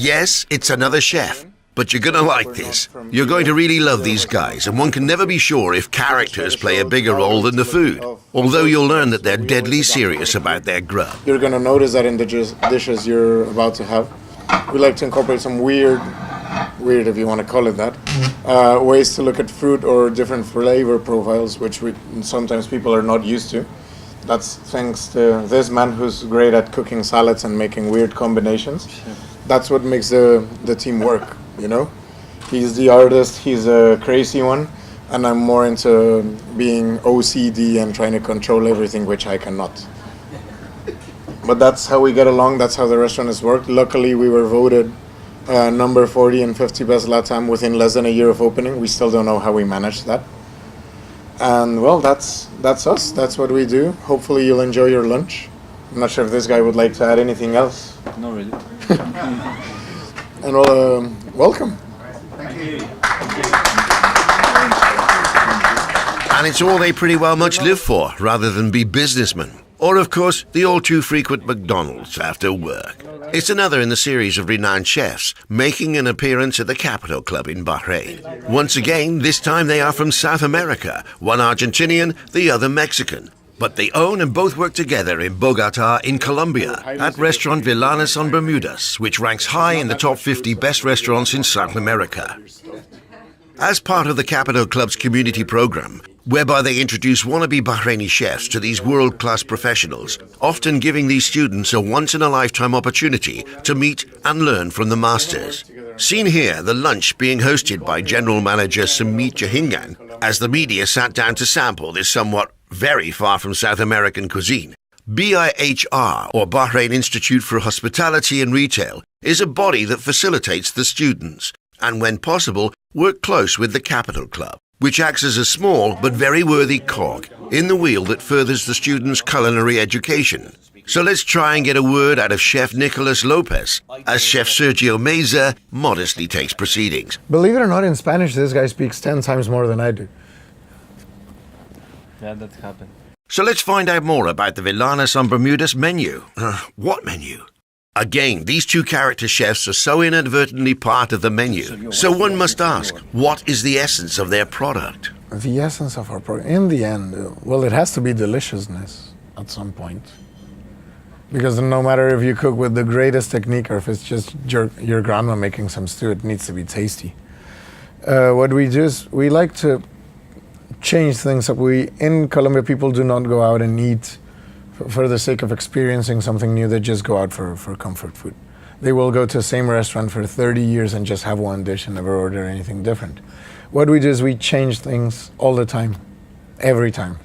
Yes, it's another chef, but you're gonna like this. You're going to really love these guys, and one can never be sure if characters play a bigger role than the food, although you'll learn that they're deadly serious about their grub. You're gonna notice that in the dishes you're about to have. We like to incorporate some weird if you want to call it that, ways to look at fruit or different flavor profiles, which sometimes people are not used to. That's thanks to this man who's great at cooking salads and making weird combinations. That's what makes the team work, you know? He's the artist, he's a crazy one, and I'm more into being OCD and trying to control everything, which I cannot. But that's how we get along, that's how the restaurant has worked. Luckily, we were voted number 40 and 50 best LATAM within less than a year of opening. We still don't know how we managed that. And well, that's us. That's what we do. Hopefully you'll enjoy your lunch. I'm not sure if this guy would like to add anything else. Not really. And well, welcome. Thank you. And it's all they pretty well much live for, rather than be businessmen. Or, of course, the all-too-frequent McDonald's after work. It's another in the series of renowned chefs making an appearance at the Capital Club in Bahrain. Once again, this time they are from South America, one Argentinian, the other Mexican. But they own and both work together in Bogota, in Colombia, at restaurant Villanos on Bermudas, which ranks high in the top 50 best restaurants in South America. As part of the Capital Club's community program, whereby they introduce wannabe Bahraini chefs to these world-class professionals, often giving these students a once-in-a-lifetime opportunity to meet and learn from the masters. Seen here, the lunch being hosted by General Manager Sumit Jahingan, as the media sat down to sample this somewhat very far from South American cuisine. BIHR, or Bahrain Institute for Hospitality and Retail, is a body that facilitates the students, and when possible, work close with the Capital Club, which acts as a small but very worthy cog in the wheel that furthers the students' culinary education. So let's try and get a word out of Chef Nicolás López, as Chef Sergio Meza modestly takes proceedings. Believe it or not, in Spanish, this guy speaks 10 times more than I do. Yeah, that happened. So let's find out more about the Villanos on Bermudas menu. What menu? Again, these two character chefs are so inadvertently part of the menu. So one must ask, what is the essence of their product? The essence of our product, in the end, well, it has to be deliciousness at some point. Because no matter if you cook with the greatest technique or if it's just your grandma making some stew, it needs to be tasty. What we do is we like to change things up. In Colombia, people do not go out and eat for the sake of experiencing something new. They just go out for comfort food. They will go to the same restaurant for 30 years and just have one dish and never order anything different. What we do is we change things all the time, every time.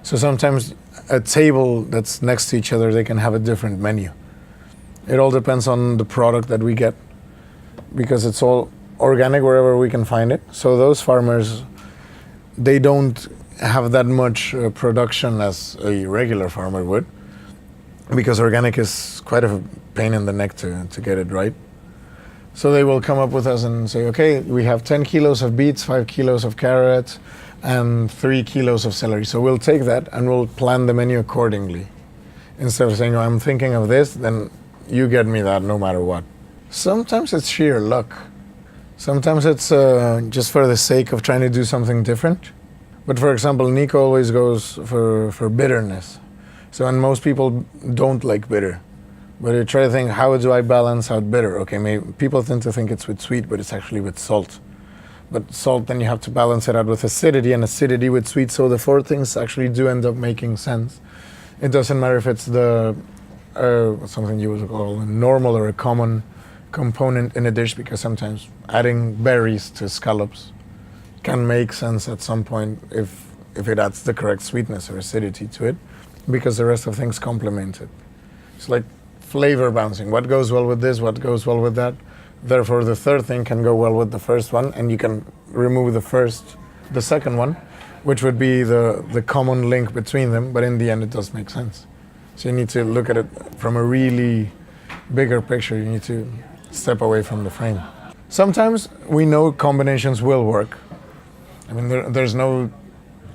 So sometimes a table that's next to each other, they can have a different menu. It all depends on the product that we get, because it's all organic wherever we can find it. So those farmers, they don't have that much production as a regular farmer would, because organic is quite a pain in the neck to get it right. So they will come up with us and say, okay, we have 10 kilos of beets, 5 kilos of carrots, and 3 kilos of celery. So we'll take that and we'll plan the menu accordingly. Instead of saying, oh, I'm thinking of this, then you get me that no matter what. Sometimes it's sheer luck. Sometimes it's just for the sake of trying to do something different. But for example, Nico always goes for bitterness. So, and most people don't like bitter. But you try to think, how do I balance out bitter? Okay, maybe people tend to think it's with sweet, but it's actually with salt. But salt, then you have to balance it out with acidity, and acidity with sweet. So the four things actually do end up making sense. It doesn't matter if it's the something you would call a normal or a common component in a dish, because sometimes adding berries to scallops can make sense at some point if it adds the correct sweetness or acidity to it, because the rest of things complement it. It's like flavor bouncing. What goes well with this? What goes well with that? Therefore, the third thing can go well with the first one, and you can remove the second one, which would be the common link between them, but in the end it does make sense. So you need to look at it from a really bigger picture. You need to step away from the frame. Sometimes we know combinations will work. I mean, there's no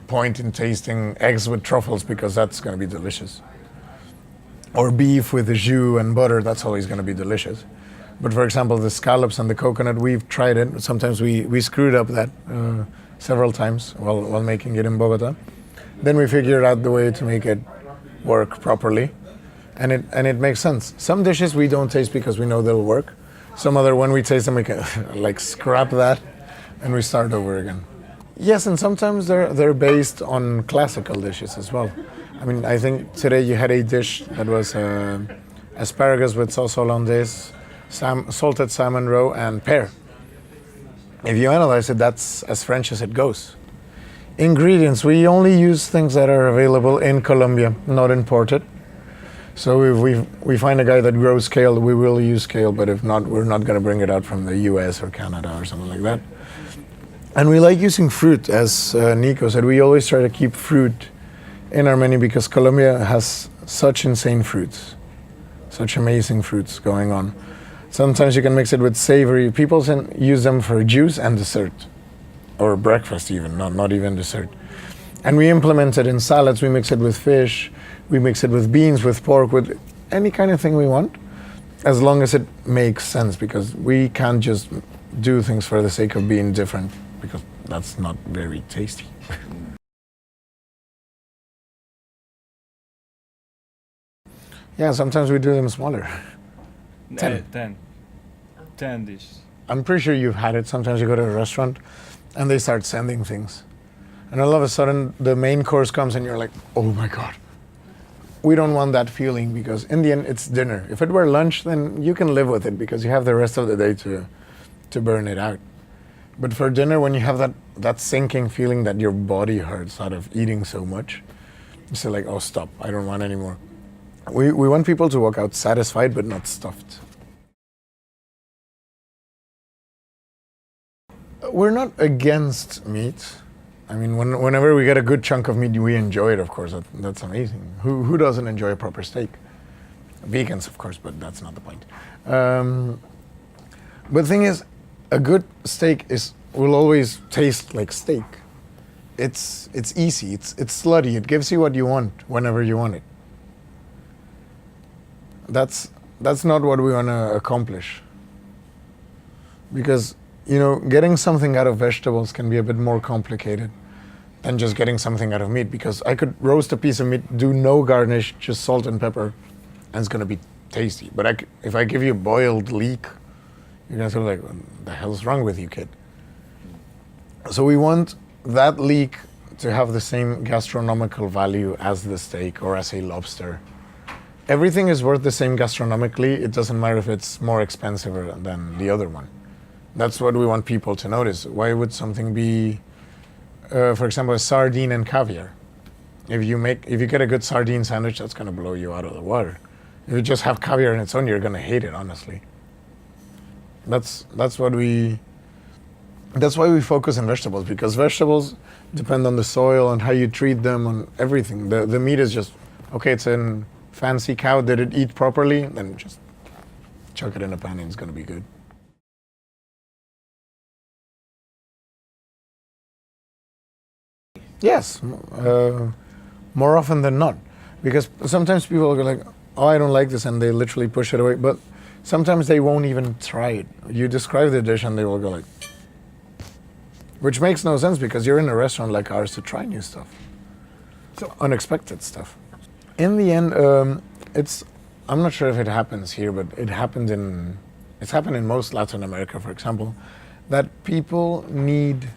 point in tasting eggs with truffles, because that's going to be delicious. Or beef with the jus and butter, that's always going to be delicious. But for example, the scallops and the coconut, we've tried it. Sometimes we screwed up that several times while making it in Bogota. Then we figured out the way to make it work properly, and it makes sense. Some dishes we don't taste because we know they'll work. Some other, when we taste them, we can like scrap that, and we start over again. Yes, and sometimes they're based on classical dishes as well. I mean, I think today you had a dish that was asparagus with sauce hollandaise, salted salmon roe, and pear. If you analyze it, that's as French as it goes. Ingredients, we only use things that are available in Colombia, not imported. So if we find a guy that grows kale, we will use kale, but if not, we're not going to bring it out from the US or Canada or something like that. And we like using fruit, as Nico said. We always try to keep fruit in our menu because Colombia has such insane fruits, such amazing fruits going on. Sometimes you can mix it with savory. People use them for juice and dessert, or breakfast even, not even dessert. And we implement it in salads. We mix it with fish. We mix it with beans, with pork, with any kind of thing we want, as long as it makes sense, because we can't just do things for the sake of being different, because that's not very tasty. Yeah, sometimes we do them smaller. 10 dishes. I'm pretty sure you've had it. Sometimes you go to a restaurant and they start sending things. And all of a sudden the main course comes and you're like, oh my God. We don't want that feeling, because in the end it's dinner. If it were lunch, then you can live with it because you have the rest of the day to burn it out. But for dinner, when you have that sinking feeling that your body hurts out of eating so much, you say like, oh, stop, I don't want any more. We want people to walk out satisfied but not stuffed. We're not against meat. I mean, whenever we get a good chunk of meat, we enjoy it, of course. That's amazing. Who doesn't enjoy a proper steak? Vegans, of course, but that's not the point. But the thing is, a good steak will always taste like steak. It's easy, it's slutty, it gives you what you want whenever you want it. That's not what we want to accomplish. Because, you know, getting something out of vegetables can be a bit more complicated than just getting something out of meat, because I could roast a piece of meat, do no garnish, just salt and pepper, and it's going to be tasty. But if I give you a boiled leek, you're going to feel like, what the hell's wrong with you, kid? So we want that leek to have the same gastronomical value as the steak or as a lobster. Everything is worth the same gastronomically. It doesn't matter if it's more expensive than the other one. That's what we want people to notice. Why would something be, for example, a sardine and caviar? If you get a good sardine sandwich, that's going to blow you out of the water. If you just have caviar on its own, you're going to hate it, honestly. That's why we focus on vegetables, because vegetables depend on the soil and how you treat them, on everything. The meat is just, okay, it's a fancy cow. Did it eat properly? Then just chuck it in a pan and it's going to be good. Yes, more often than not, because sometimes people go like, oh, I don't like this, and they literally push it away. But sometimes they won't even try it. You describe the dish and they will go like, which makes no sense, because you're in a restaurant like ours to try new stuff, so unexpected stuff. In the end, I'm not sure if it happens here, but it's happened in most Latin America, for example, that people need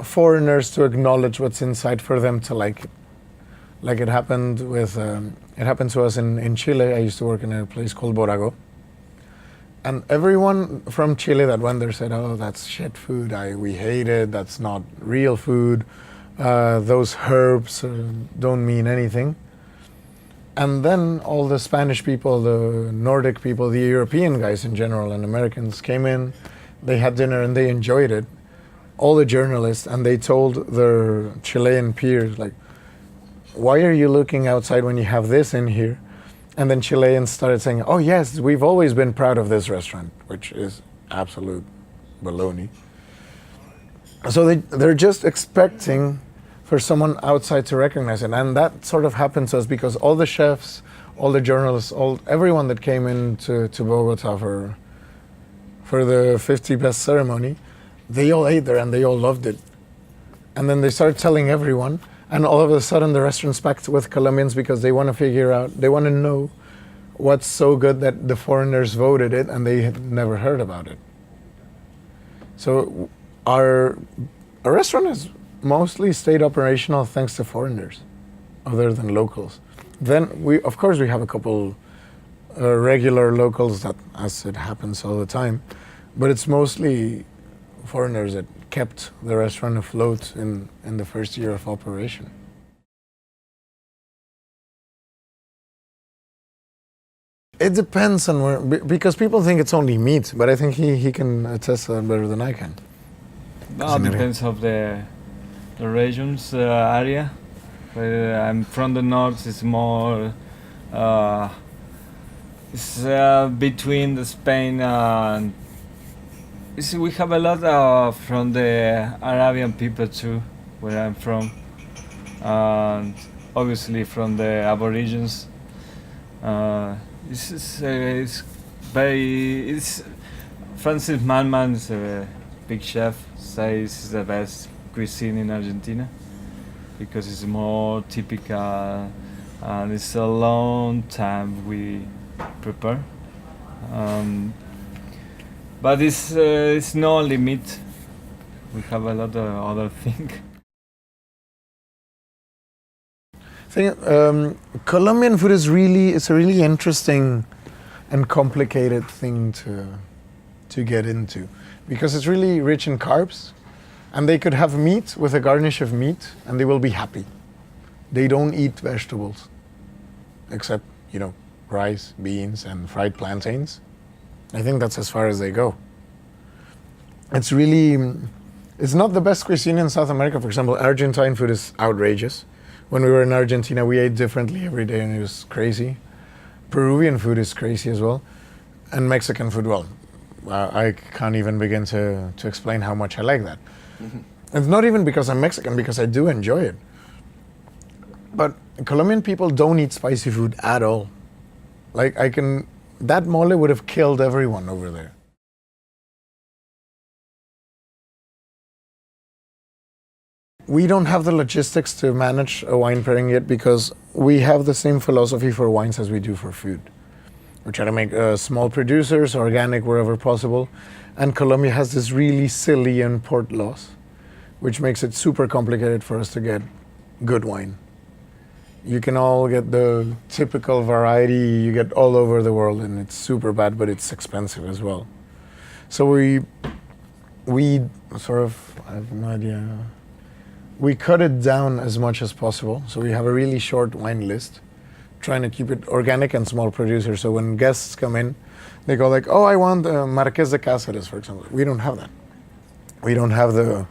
foreigners to acknowledge what's inside for them to like it. Like it happened to us in Chile. I used to work in a place called Borago. And everyone from Chile that went there said, oh, that's shit food, we hate it, that's not real food, those herbs don't mean anything. And then all the Spanish people, the Nordic people, the European guys in general, and Americans came in, they had dinner and they enjoyed it. All the journalists, and they told their Chilean peers, like, why are you looking outside when you have this in here? And then Chileans started saying, oh yes, we've always been proud of this restaurant, which is absolute baloney. So they're just expecting for someone outside to recognize it. And that sort of happened to us because all the chefs, all the journalists, everyone that came into Bogota for for the 50 best ceremony. They all ate there and they all loved it. And then they started telling everyone, and all of a sudden the restaurant's packed with Colombians because they want to figure out, they want to know what's so good that the foreigners voted it and they had never heard about it. So our restaurant has mostly stayed operational thanks to foreigners, other than locals. Then we have a couple regular locals that, as it happens all the time, but it's mostly foreigners that kept the restaurant afloat in the first year of operation. It depends on where, because people think it's only meat, but I think he can attest to that better than I can. No, it depends of the regions area. I'm from the north. It's more. It's between the Spain and. We have a lot from the Arabian people too, where I'm from, and obviously from the Aborigines. It's Francis Manman is a big chef. Says it's the best cuisine in Argentina because it's more typical and it's a long time we prepare. But it's not only meat. We have a lot of other things. Colombian food is a really interesting and complicated thing to get into because it's really rich in carbs, and they could have meat with a garnish of meat and they will be happy. They don't eat vegetables except, rice, beans, and fried plantains. I think that's as far as they go. It's not the best cuisine in South America. For example, Argentine food is outrageous. When we were in Argentina, we ate differently every day and it was crazy. Peruvian food is crazy as well. And Mexican food, I can't even begin to explain how much I like that. Mm-hmm. It's not even because I'm Mexican, because I do enjoy it. But Colombian people don't eat spicy food at all. That mole would have killed everyone over there. We don't have the logistics to manage a wine pairing yet because we have the same philosophy for wines as we do for food. We try to make small producers, organic wherever possible, and Colombia has this really silly import laws, which makes it super complicated for us to get good wine. You can all get the typical variety you get all over the world, and it's super bad, but it's expensive as well. So we sort of, I have no idea, we cut it down as much as possible. So we have a really short wine list, trying to keep it organic and small producers. So when guests come in, they go like, I want Marqués de Cáceres, for example. We don't have that. We don't have the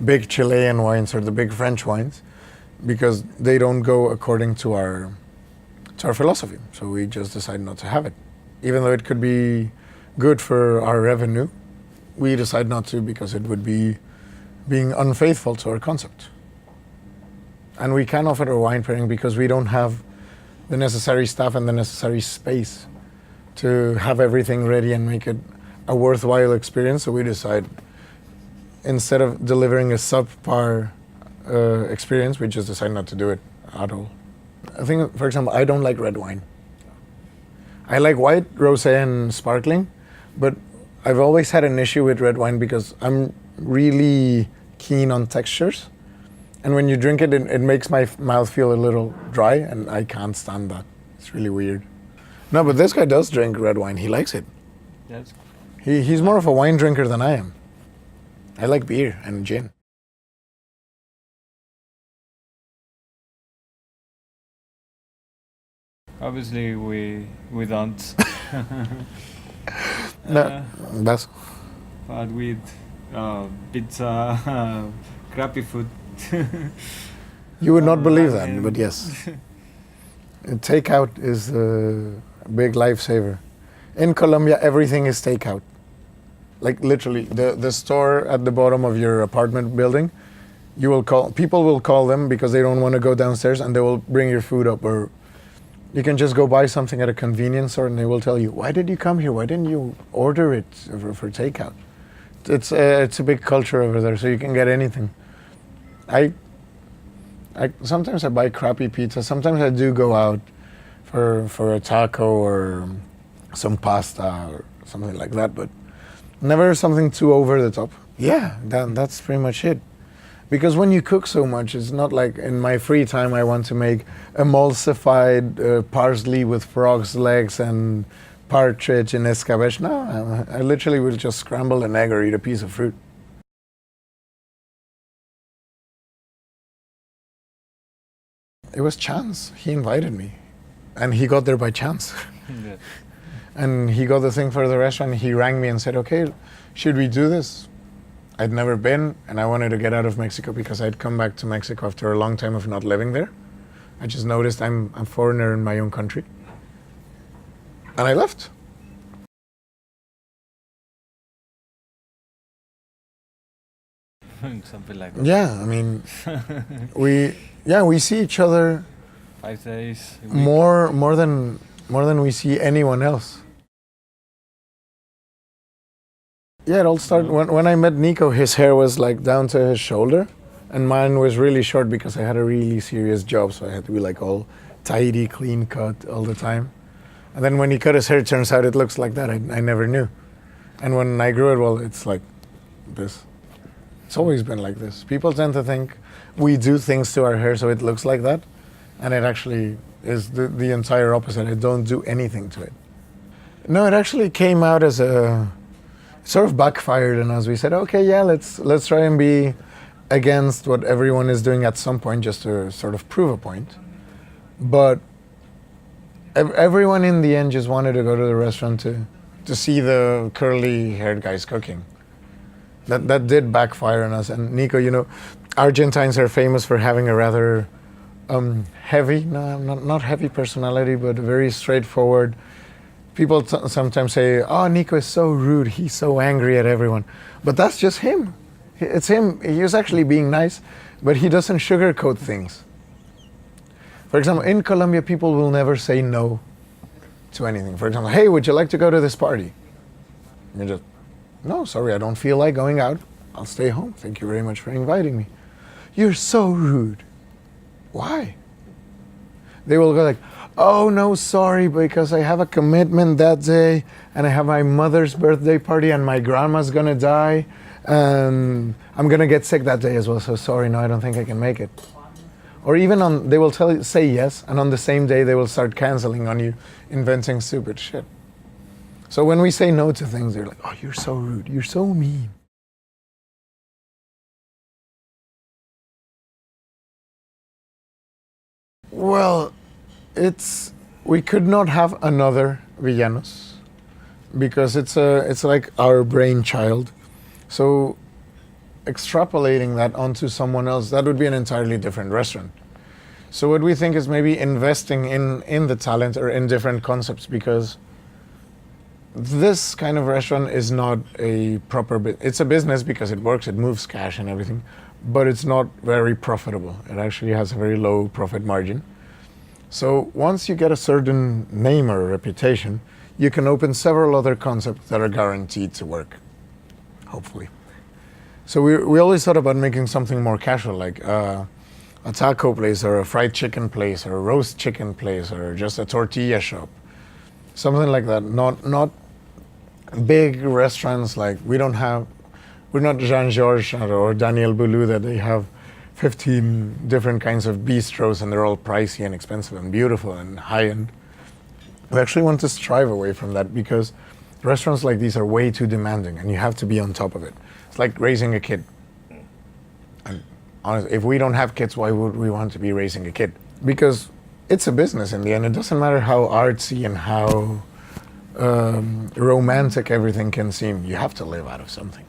big Chilean wines or the big French wines, because they don't go according to our philosophy. So we just decide not to have it. Even though it could be good for our revenue, we decide not to because it would be being unfaithful to our concept. And we can't offer a wine pairing because we don't have the necessary staff and the necessary space to have everything ready and make it a worthwhile experience. So we decide, instead of delivering a subpar experience, we just decide not to do it at all. I think, for example, I don't like red wine. I like white, rosé, and sparkling, but I've always had an issue with red wine because I'm really keen on textures. And when you drink it, it makes my mouth feel a little dry, and I can't stand that. It's really weird. No, but this guy does drink red wine. He likes it. Yes. He's more of a wine drinker than I am. I like beer and gin. Obviously, we don't. No, that's. But with pizza, crappy food. You would not believe that, but yes. Takeout is a big lifesaver. In Colombia, everything is takeout. Like literally, the store at the bottom of your apartment building, people will call them because they don't want to go downstairs, and they will bring your food up, or You can just go buy something at a convenience store and they will tell you, why did you come here? Why didn't you order it for takeout? It's a big culture over there, so you can get anything. I sometimes I buy crappy pizza. Sometimes I do go out for a taco or some pasta or something like that, but never something too over the top. Yeah, that's pretty much it. Because when you cook so much, it's not like in my free time I want to make emulsified parsley with frog's legs and partridge and escabeche. No, I literally will just scramble an egg or eat a piece of fruit. It was chance. He invited me. And he got there by chance. Yeah. And he got the thing for the restaurant. He rang me and said, okay, should we do this? I'd never been, and I wanted to get out of Mexico because I'd come back to Mexico after a long time of not living there. I just noticed I'm a foreigner in my own country. And I left. Something like that. Yeah, I mean, we see each other 5 days. a week. more than we see anyone else. Yeah, it all started when I met Nico. His hair was like down to his shoulder, and mine was really short because I had a really serious job, so I had to be like all tidy, clean cut all the time. And then when he cut his hair, it turns out it looks like that. I never knew. And when I grew it, well, it's like this. It's always been like this. People tend to think we do things to our hair so it looks like that, and it actually is the entire opposite. I don't do anything to it. No, it actually came out as a sort of backfired, and as we said, okay, yeah, let's try and be against what everyone is doing at some point, just to sort of prove a point. But everyone in the end just wanted to go to the restaurant to see the curly-haired guys cooking. That did backfire on us. And Nico, you know, Argentines are famous for having a rather heavy, not heavy personality, but very straightforward. People sometimes say, oh, Nico is so rude, he's so angry at everyone. But that's just him. It's him. He's actually being nice, but he doesn't sugarcoat things. For example, in Colombia, people will never say no to anything. For example, hey, would you like to go to this party? And you just, no, sorry, I don't feel like going out. I'll stay home. Thank you very much for inviting me. You're so rude. Why? They will go like, oh, no, sorry, because I have a commitment that day, and I have my mother's birthday party, and my grandma's gonna die, and I'm gonna get sick that day as well, so sorry, no, I don't think I can make it. Or even they will say yes, and on the same day they will start canceling on you, inventing stupid shit. So when we say no to things, they're like, oh, you're so rude, you're so mean. Well, we could not have another Villanos because it's like our brainchild. So extrapolating that onto someone else, that would be an entirely different restaurant. So what we think is maybe investing in the talent or in different concepts, because this kind of restaurant is not a proper it's a business because it works, it moves cash and everything, but it's not very profitable. It actually has a very low profit margin. So once you get a certain name or reputation, you can open several other concepts that are guaranteed to work, hopefully. So we always thought about making something more casual, like a taco place or a fried chicken place or a roast chicken place or just a tortilla shop, something like that. Not big restaurants like we're not Jean-Georges or Daniel Boulou that they have 15 different kinds of bistros and they're all pricey and expensive and beautiful and high-end. We actually want to strive away from that because restaurants like these are way too demanding and you have to be on top of it. It's like raising a kid. And honestly, if we don't have kids, why would we want to be raising a kid? Because it's a business in the end. It doesn't matter how artsy and how romantic everything can seem. You have to live out of something.